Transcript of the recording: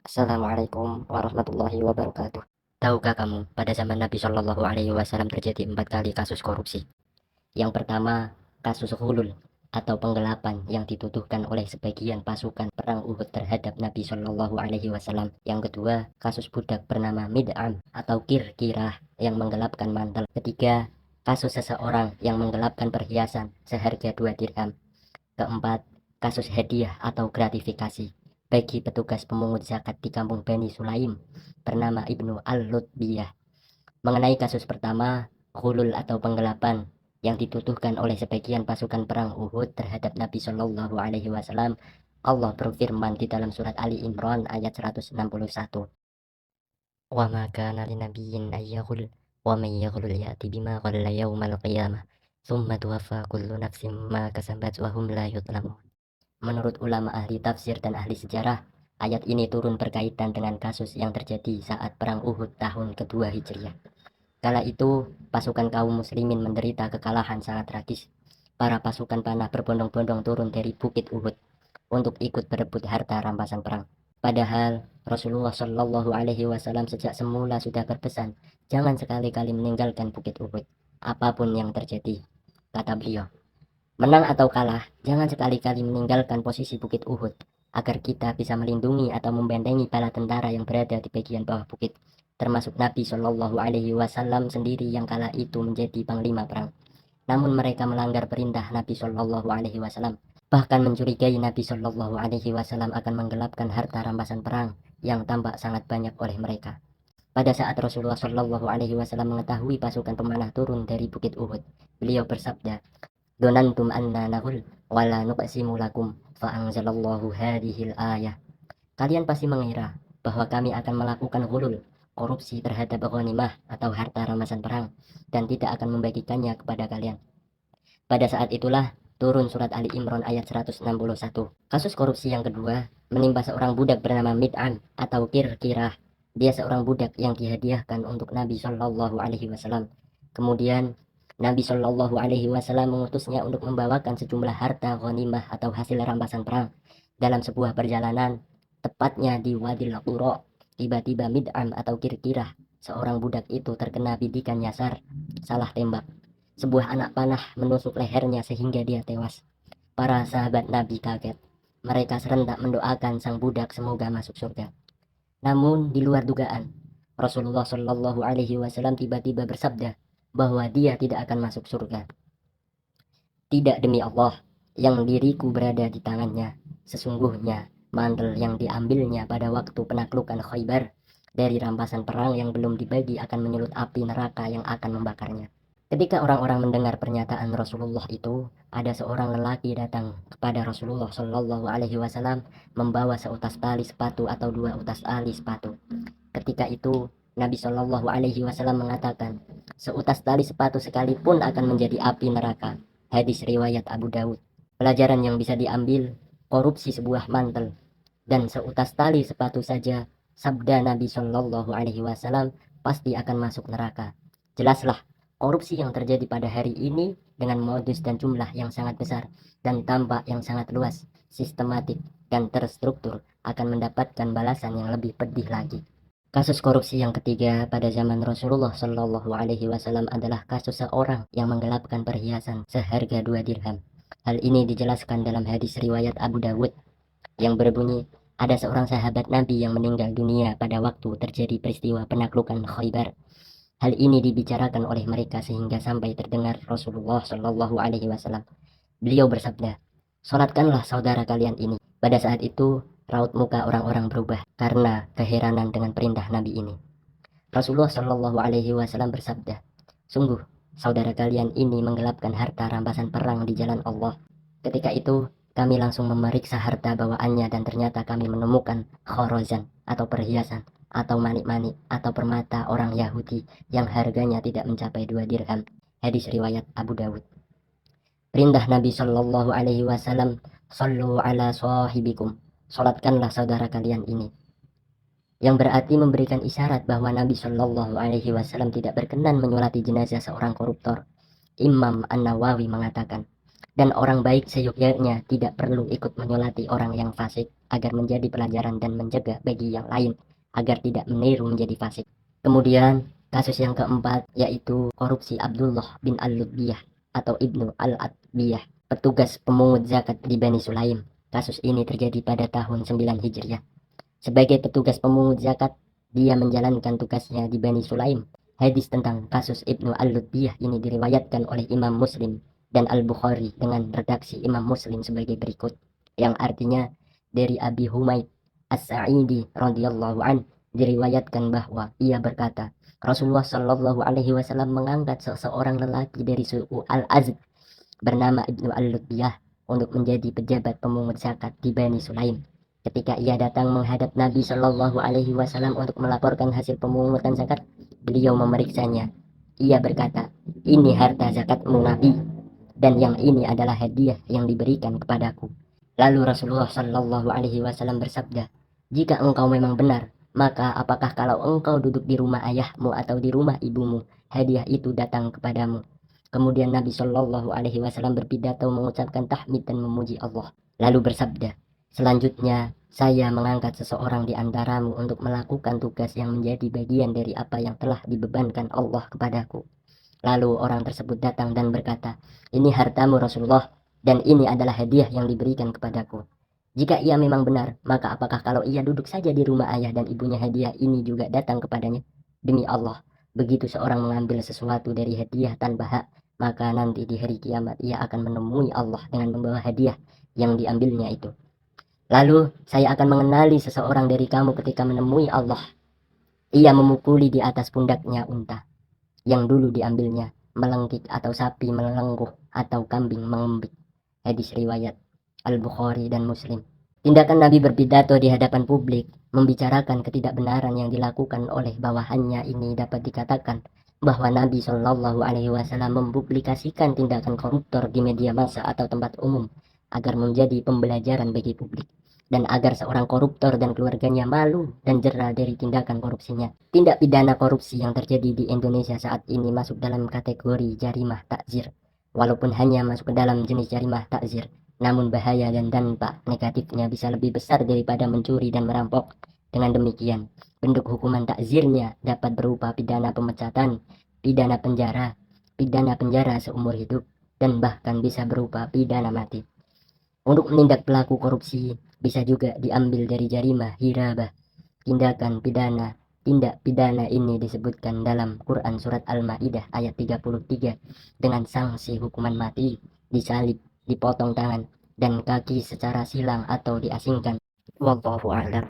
Assalamualaikum warahmatullahi wabarakatuh. Tahukah kamu, pada zaman Nabi Shallallahu Alaihi Wasallam terjadi 4 kali kasus korupsi. Yang pertama, kasus ghulul atau penggelapan yang dituduhkan oleh sebagian pasukan perang Uhud terhadap Nabi Shallallahu Alaihi Wasallam. Yang kedua, kasus budak bernama Mid'am atau Kirkirah yang menggelapkan mantel. Ketiga, kasus seseorang yang menggelapkan perhiasan seharga 2 dirham. Keempat, kasus hadiah atau gratifikasi bagi petugas pemungut zakat di kampung Bani Sulaim bernama Ibnu Al-Lutbiyah. Mengenai kasus pertama, ghulul atau penggelapan yang dituduhkan oleh sebagian pasukan perang Uhud terhadap Nabi Shallallahu Alaihi Wasallam, Allah berfirman di dalam surat Ali Imran ayat 161, "Wa ma kana linabiyyin ayyaghul wa may yaghlul ya'ti bima ghalla yaumal qiyamah, tsumma tuwaffa kullu nafsin ma kasabat wa hum la yudlamun." Menurut ulama ahli tafsir dan ahli sejarah, ayat ini turun berkaitan dengan kasus yang terjadi saat perang Uhud tahun kedua Hijriah. Kala itu, pasukan kaum muslimin menderita kekalahan sangat tragis. Para pasukan panah berbondong-bondong turun dari Bukit Uhud untuk ikut berebut harta rampasan perang. Padahal Rasulullah Shallallahu Alaihi Wasallam sejak semula sudah berpesan, jangan sekali-kali meninggalkan Bukit Uhud, apapun yang terjadi. Kata beliau, menang atau kalah, jangan sekali-kali meninggalkan posisi Bukit Uhud, agar kita bisa melindungi atau membentengi bala tentara yang berada di bagian bawah bukit, termasuk Nabi Shallallahu Alaihi Wasallam sendiri yang kala itu menjadi panglima perang. Namun mereka melanggar perintah Nabi Shallallahu Alaihi Wasallam, bahkan mencurigai Nabi Shallallahu Alaihi Wasallam akan menggelapkan harta rampasan perang yang tampak sangat banyak oleh mereka. Pada saat Rasulullah Shallallahu Alaihi Wasallam mengetahui pasukan pemanah turun dari Bukit Uhud, beliau bersabda, "Donantum anna nahul wala nuqsimu lakum fa'anzalallahu hadhil ayah." Kalian pasti mengira bahwa kami akan melakukan ghulul, korupsi terhadap ghanimah atau harta rampasan perang, dan tidak akan membagikannya kepada kalian. Pada saat itulah turun surat Ali Imran ayat 161. Kasus korupsi yang kedua menimpa seorang budak bernama Mid'an atau Kirkirah. Dia seorang budak yang dihadiahkan untuk Nabi Shallallahu Alaihi Wasallam. Kemudian Nabi Shallallahu Alaihi Wasallam mengutusnya untuk membawakan sejumlah harta ghanimah atau hasil rampasan perang. Dalam sebuah perjalanan, tepatnya di Wadil Qura, tiba-tiba Mid'am atau Kirkirah, seorang budak itu terkena bidikan nyasar, salah tembak. Sebuah anak panah menusuk lehernya sehingga dia tewas. Para sahabat Nabi kaget. Mereka serentak mendoakan sang budak semoga masuk surga. Namun di luar dugaan, Rasulullah Shallallahu Alaihi Wasallam tiba-tiba bersabda bahwa dia tidak akan masuk surga. Tidak, demi Allah, yang diriku berada di tangannya. Sesungguhnya mantel yang diambilnya pada waktu penaklukan Khaybar dari rampasan perang yang belum dibagi akan menyulut api neraka yang akan membakarnya. Ketika orang-orang mendengar pernyataan Rasulullah itu, ada seorang lelaki datang kepada Rasulullah Shallallahu Alaihi Wasallam membawa seutas tali sepatu atau 2 utas tali sepatu. Ketika itu Nabi Shallallahu Alaihi Wasallam mengatakan, seutas tali sepatu sekalipun akan menjadi api neraka. Hadis riwayat Abu Dawud. Pelajaran yang bisa diambil, korupsi sebuah mantel dan seutas tali sepatu saja, sabda Nabi Shallallahu Alaihi Wasallam, pasti akan masuk neraka. Jelaslah, korupsi yang terjadi pada hari ini dengan modus dan jumlah yang sangat besar dan tampak yang sangat luas, sistematik dan terstruktur akan mendapatkan balasan yang lebih pedih lagi. Kasus korupsi yang ketiga pada zaman Rasulullah Shallallahu Alaihi Wasallam adalah kasus seorang yang menggelapkan perhiasan seharga 2 dirham. Hal ini dijelaskan dalam hadis riwayat Abu Dawud yang berbunyi, ada seorang sahabat Nabi yang meninggal dunia pada waktu terjadi peristiwa penaklukan Khaybar. Hal ini dibicarakan oleh mereka sehingga sampai terdengar Rasulullah Shallallahu Alaihi Wasallam. Beliau bersabda, "Salatkanlah saudara kalian ini." Pada saat itu, raut muka orang-orang berubah karena keheranan dengan perintah Nabi ini. Rasulullah Shallallahu Alaihi Wasallam bersabda, "Sungguh, saudara kalian ini menggelapkan harta rampasan perang di jalan Allah." Ketika itu, kami langsung memeriksa harta bawaannya dan ternyata kami menemukan khorozan atau perhiasan atau manik-manik atau permata orang Yahudi yang harganya tidak mencapai 2 dirham. Hadis riwayat Abu Dawud. Perintah Nabi Shallallahu Alaihi Wasallam, "Sallu ala sahibikum." Salatkanlah saudara kalian ini. Yang berarti memberikan isyarat bahwa Nabi Shallallahu Alaihi Wasallam tidak berkenan menyolati jenazah seorang koruptor. Imam An-Nawawi mengatakan, dan orang baik seyogyanya tidak perlu ikut menyolati orang yang fasik. agar menjadi pelajaran dan mencegah bagi yang lain agar tidak meniru menjadi fasik. Kemudian kasus yang keempat yaitu korupsi Abdullah bin Al-Lutbiyah atau Ibnu Al-Atbiyah, petugas pemungut zakat di Bani Sulaim. Kasus ini terjadi pada tahun 9 Hijriah. Sebagai petugas pemungut zakat, dia menjalankan tugasnya di Bani Sulaim. Hadis tentang kasus Ibnu Al-Lutbiyah ini diriwayatkan oleh Imam Muslim dan Al-Bukhari dengan redaksi Imam Muslim sebagai berikut, yang artinya dari Abi Humaid As-Sa'idi radhiyallahu an diriwayatkan bahwa ia berkata, Rasulullah Shallallahu alaihi wasallam mengangkat seseorang lelaki dari suku Al-Azd bernama Ibnu Al-Lutbiyah untuk menjadi pejabat pemungut zakat di Bani Sulaim. Ketika ia datang menghadap Nabi Shallallahu alaihi wasallam untuk melaporkan hasil pemungutan zakat, beliau memeriksanya. Ia berkata, "Ini harta zakatmu Nabi, dan yang ini adalah hadiah yang diberikan kepadaku." Lalu Rasulullah Shallallahu alaihi wasallam bersabda, "Jika engkau memang benar, maka apakah kalau engkau duduk di rumah ayahmu atau di rumah ibumu, hadiah itu datang kepadamu?" Kemudian Nabi Shallallahu alaihi wasallam berpidato mengucapkan tahmid dan memuji Allah. Lalu bersabda, "Selanjutnya, saya mengangkat seseorang di antaramu untuk melakukan tugas yang menjadi bagian dari apa yang telah dibebankan Allah kepadaku." Lalu orang tersebut datang dan berkata, "Ini hartamu Rasulullah, dan ini adalah hadiah yang diberikan kepadaku." Jika ia memang benar, maka apakah kalau ia duduk saja di rumah ayah dan ibunya, hadiah ini juga datang kepadanya? Demi Allah, begitu seorang mengambil sesuatu dari hadiah tanpa hak, maka nanti di hari kiamat ia akan menemui Allah dengan membawa hadiah yang diambilnya itu. Lalu saya akan mengenali seseorang dari kamu ketika menemui Allah. Ia memukuli di atas pundaknya unta yang dulu diambilnya, melengkik atau sapi melengkuh atau kambing mengembik. Hadis riwayat Al-Bukhari dan Muslim. Tindakan Nabi berpidato di hadapan publik membicarakan ketidakbenaran yang dilakukan oleh bawahannya ini dapat dikatakan bahwa Nabi Shallallahu alaihi wasallam mempublikasikan tindakan koruptor di media massa atau tempat umum agar menjadi pembelajaran bagi publik, dan agar seorang koruptor dan keluarganya malu dan jera dari tindakan korupsinya. Tindak pidana korupsi yang terjadi di Indonesia saat ini masuk dalam kategori jarimah takzir. Walaupun hanya masuk ke dalam jenis jarimah takzir, namun bahaya dan dampak negatifnya bisa lebih besar daripada mencuri dan merampok. Dengan demikian, bentuk hukuman takzirnya dapat berupa pidana pemecatan, pidana penjara seumur hidup, dan bahkan bisa berupa pidana mati. Untuk menindak pelaku korupsi bisa juga diambil dari jarimah hirabah. Tindak pidana ini disebutkan dalam Quran surat Al-Maidah ayat 33 dengan sanksi hukuman mati, disalib, dipotong tangan dan kaki secara silang atau diasingkan. Wallahu a'lam.